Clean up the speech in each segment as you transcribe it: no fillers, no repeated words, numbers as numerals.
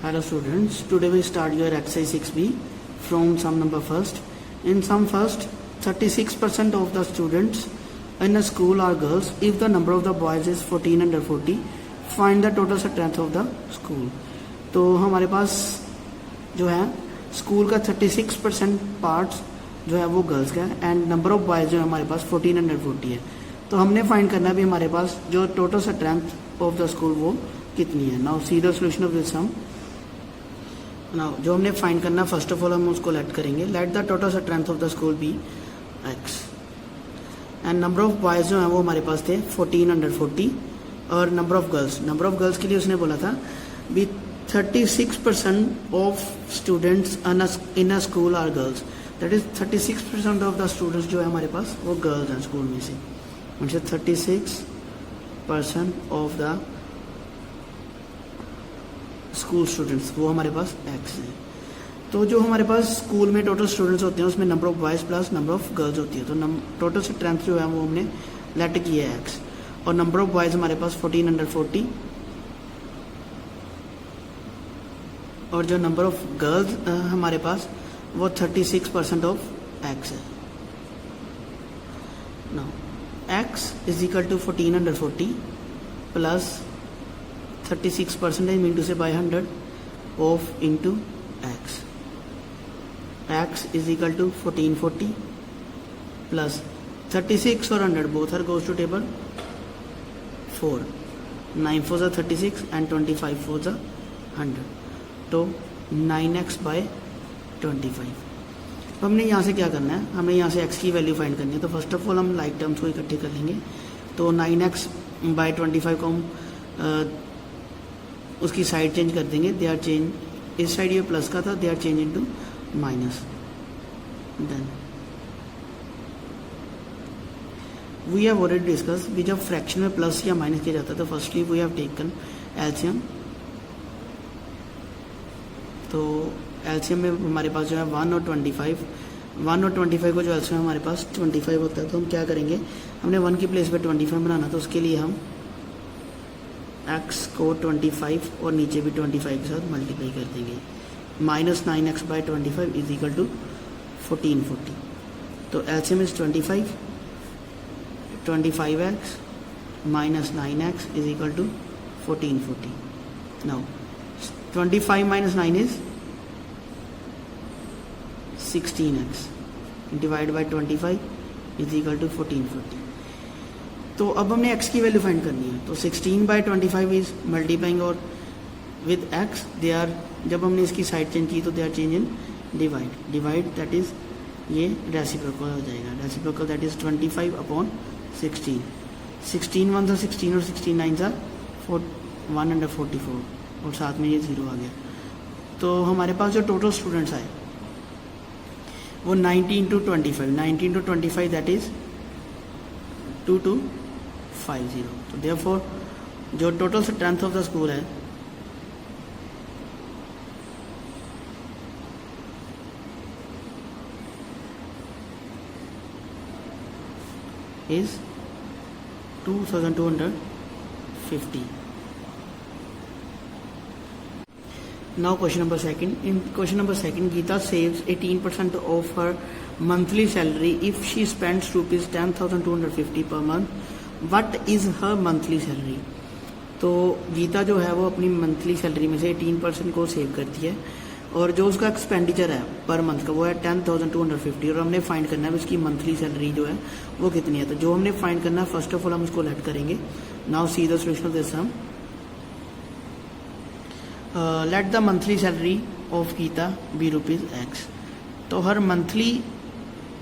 Hello students, today we start your exercise 6b from sum number first. In sum first, 36% of the students in a school are girls. If the number of the boys is 14 under 40, find the total strength of the school. तो हमारे पास जो है school का 36% parts जो है वो girls का है एंड नंबर ऑफ बॉयज़ जो है हमारे पास 14 अंडर 40 है. तो हमने फाइंड करना भी हमारे पास जो total strength of the school वो कितनी है. Now see the solution of this sum. Now जो हमने फाइंड करना फर्स्ट ऑफ ऑल हम उसको लेट करेंगे. Let the total strength of the school be X and number of boys जो है वो हमारे पास थे 14 अंडर 40 और नंबर ऑफ गर्ल्स के लिए उसने बोला था भी 36% of students in a school are girls. That is 36% of the students जो है हमारे पास वो गर्ल्स हैं स्कूल में से. मतलब 36% ऑफ द स्कूल स्टूडेंट्स वो हमारे पास एक्स हैं. तो जो हमारे पास स्कूल में टोटल स्टूडेंट्स होते हैं उसमें number of boys plus number of girls होती है. तो टोटल स्ट्रेंथ जो है वो हमने लेट की है एक्स और नंबर ऑफ बॉयज़ हमारे पास 14 अंडर 40 और जो नंबर ऑफ गर्ल्स हमारे पास वो 36% ऑफ एक्स है. Now x is equal to 14 under 40 plus 36% mean to say by 100 of into x. X is equal to 1440 plus 36 और 100 both are goes to table 4. 9 4 जा 36 and 25 4 जा 100. तो 9x बाय 25. तो हमने यहाँ से क्या करना है, हमें यहाँ से x की वैल्यू फाइंड करनी है. तो फर्स्ट ऑफ ऑल हम लाइक टर्म्स को इकट्ठे कर लेंगे. तो 9x बाय 25 को हम उसकी साइड चेंज कर देंगे. दे आर चेंज, इस साइड ये प्लस का था, they are change into minus. Then we have already discuss भी जब फ्रैक्शन में प्लस या माइनस किया जाता है तो firstly we have taken LCM. तो एलसीएम में हमारे पास जो है 1 और 25 को जो एलसीएम हमारे पास 25 होता है. तो हम क्या करेंगे, हमने 1 की प्लेस पे 25 बनाना. तो उसके लिए हम x को 25 और नीचे भी 25 के साथ मल्टीप्लाई कर देंगे. Minus 9x by 25 is equal to 1440. तो LCM is 25x minus 9x is equal to 1440. Now 25 minus 9 is 16x divided by 25 is equal to 1440. तो अब हमने x की वैल्यू फाइंड करनी है. तो 16 by 25 इज मल्टीप्लाइंग और विद x दे आर, जब हमने इसकी साइड चेंज की तो they are change in divide that is ये रेसिप्रोकल हो जाएगा. Reciprocal that is 25 upon 16. 16 1 था 16 और 16 9 था 1 अंडर 44 और साथ में ये 0 आ गया. तो हमारे पास जो टोटल स्टूडेंट्स आए वो 90 इंटू 25 दैट इज 2250. तो देयरफॉर जो total strength of the school है is 2250. Now question number second. In question number second, Geeta saves 18% of her monthly salary if she spends rupees 10,250 per month. What is her monthly salary? तो गीता जो है वो अपनी monthly salary में से 18% को save करती है और जो उसका एक्सपेंडिचर है पर मंथ का वो है 10,250 और हमने फाइंड करना है उसकी मंथली सैलरी जो है वो कितनी है. तो जो हमने फाइंड करना है फर्स्ट ऑफ ऑल हम उसको लेट करेंगे. Now see the solution of this sum. Let the monthly salary of Geeta be rupees X. तो हर मंथली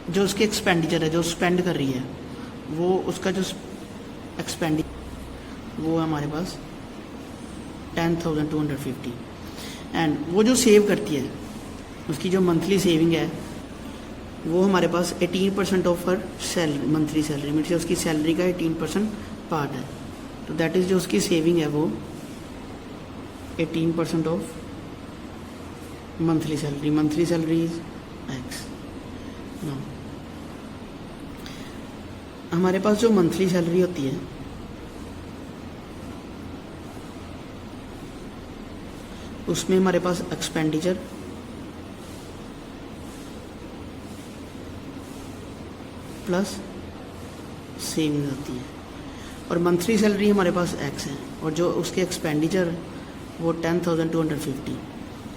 जो उसके एक्सपेंडिचर है जो स्पेंड कर रही है वो उसका जो एक्सपेंडिचर वो है हमारे पास 10,250 एंड वो जो सेव करती है उसकी जो मंथली सेविंग है वो हमारे पास 18% of her salary monthly salary में से उसकी सैलरी का 18% पार्ट है. तो दैट इज़ जो उसकी सेविंग है वो 18% of monthly salary is x. हमारे पास जो मंथली सैलरी होती है उसमें हमारे पास एक्सपेंडिचर प्लस सेविंग आती है, और मंथली सैलरी हमारे पास एक्स है, और जो उसके एक्सपेंडिचर वो 10,250,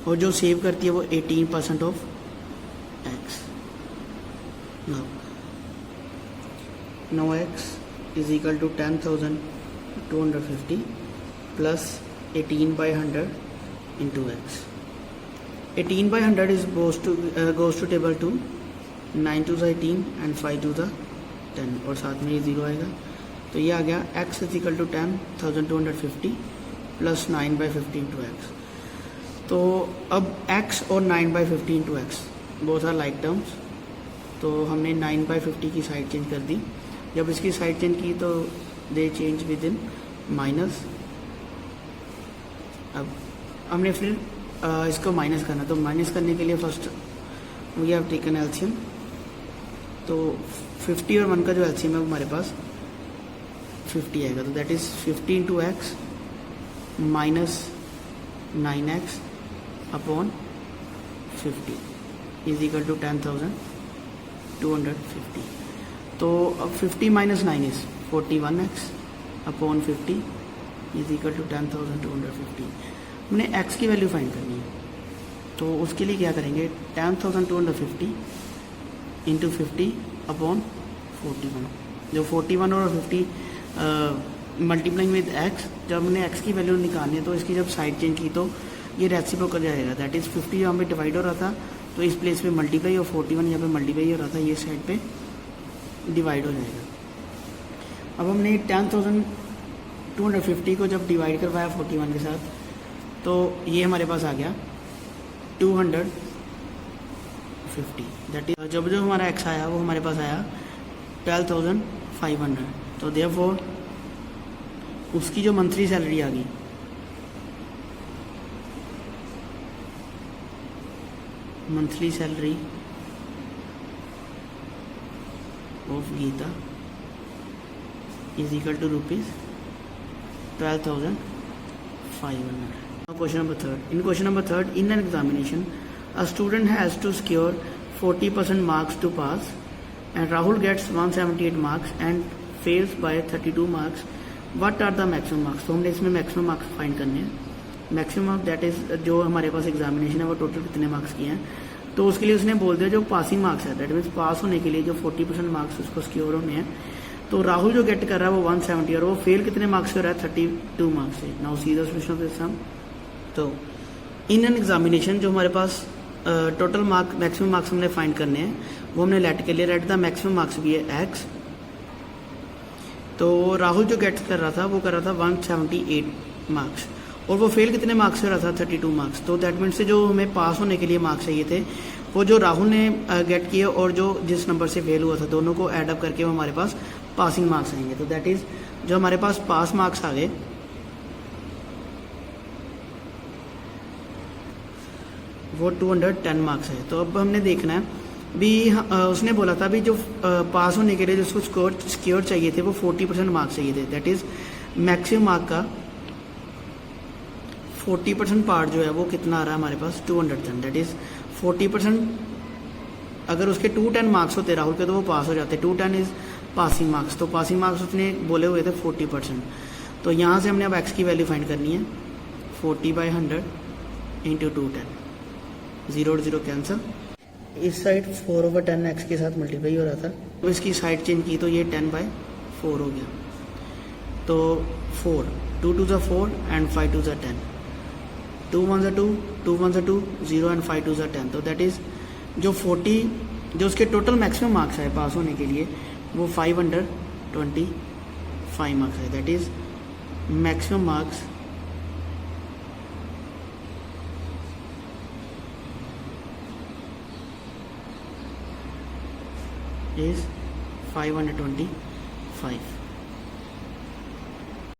और जो सेव करती है वो 18% of X. Now x is equal to 10,250 plus 18/100 into X. 18/100 is goes to table 2, 9 2 18 and 5 2 10, और साथ में ये 0 आएगा, तो ये आ गया x is equal to 10,250 plus 9/50 into X. तो अब x और 9/50 into X both are like terms, तो हमने 9/50 की साइड चेंज कर दी। जब इसकी साइड चेंज की तो दे चेंज विद इन माइनस। अब हमने फिर इसको माइनस करना, तो माइनस करने के लिए first we have taken LCM, तो 50 और 1 का जो एलसीएम है वो हमारे पास 50 आएगा, तो that is 50 into X minus 9x upon 50 is equal to 10,250। तो अब 50 minus 9 is 41x upon 50 is equal to 10,250। हमने x की वैल्यू फाइंड करनी है, तो उसके लिए क्या करेंगे, 10,250 इंटू 50 अपॉन 41, जो 41 और 50 मल्टीप्लाइंग विद x, जब हमने x की वैल्यू निकालनी है तो इसकी जब साइड चेंज की तो ये रेसिप्रोकल जाएगा, दैट इज़ 50 यहाँ पे डिवाइड हो रहा था तो इस प्लेस पे मल्टीप्लाई, और 41 यहाँ पे मल्टीप्लाई हो रहा था, ये साइड पे डिवाइड हो जाएगा। अब हमने 10,250 को जब डिवाइड करवाया 41 के साथ, तो ये हमारे पास आ गया 250, दैट इज जब जो हमारा x आया वो हमारे पास आया 12,500, तो देयरफॉर उसकी जो मंथली सैलरी आ गई monthly salary of Geeta is equal to ₹12,500। Question number 3. In question number 3, in an examination, a student has to secure 40% marks to pass, and Rahul gets 178 marks and fails by 32 marks. What are the maximum marks? तो हमने इसमें maximum marks find करने हैं। Maximum that is जो हमारे पास examination है वो total कितने मार्क्स किए हैं, तो उसके लिए उसने बोल दिया जो पासिंग मार्क्स है, दैट मीन्स पास होने के लिए जो 40% मार्क्स उसको सिक्योर होने हैं, तो राहुल जो गेट कर रहा है वो 170 और वो फेल कितने मार्क्स कर रहा है 32 मार्क्स से। Now see the solution of this sum. तो इन एन एग्जामिनेशन जो हमारे पास टोटल मार्क मैक्सिमम मार्क्स हमने फाइंड करने हैं वो हमने लेट के लिए, लेट द मैक्सिमम मार्क्स भी है x। तो राहुल जो गेट कर रहा था वो कर रहा था 178 मार्क्स, और वो फेल कितने मार्क्स से रहा था 32 मार्क्स। तो दैट मीन्स से जो हमें पास होने के लिए मार्क्स चाहिए थे वो जो राहुल ने गेट किए और जो जिस नंबर से फेल हुआ था दोनों को ऐड अप करके वो हमारे पास पासिंग मार्क्स आएंगे। तो दैट इज जो हमारे पास पास मार्क्स आ गए वो 210 मार्क्स है। तो अब हमने देखना है भी उसने बोला था भी जो पास होने के लिए जो उसको सिक्योर चाहिए थे वो 40% मार्क्स चाहिए थे, दैट इज मैक्सिमम मार्क का 40% पार्ट जो है वो कितना आ रहा है हमारे पास 210, दैट इज 40%। अगर उसके 210 मार्क्स होते राहुल के तो वो पास हो जाते, 210 इज पासिंग मार्क्स, तो पासिंग मार्क्स उसने बोले हुए थे 40%। तो यहाँ से हमने अब x की वैल्यू फाइंड करनी है, 40/100 इंटू 210, 0 और 0 कैंसिल, इस साइड 4/10 x के साथ मल्टीप्लाई हो रहा था, तो इसकी साइड चेंज की तो ये 10/4 हो गया। तो 4, 2 2 4 एंड 5 2 10, 2 1 2, 2 1 2, 0 एंड 5 2 10। तो दैट इज जो 40 जो उसके टोटल मैक्सिमम मार्क्स है पास होने के लिए वो 525 मार्क्स है, that is maximum marks is 525।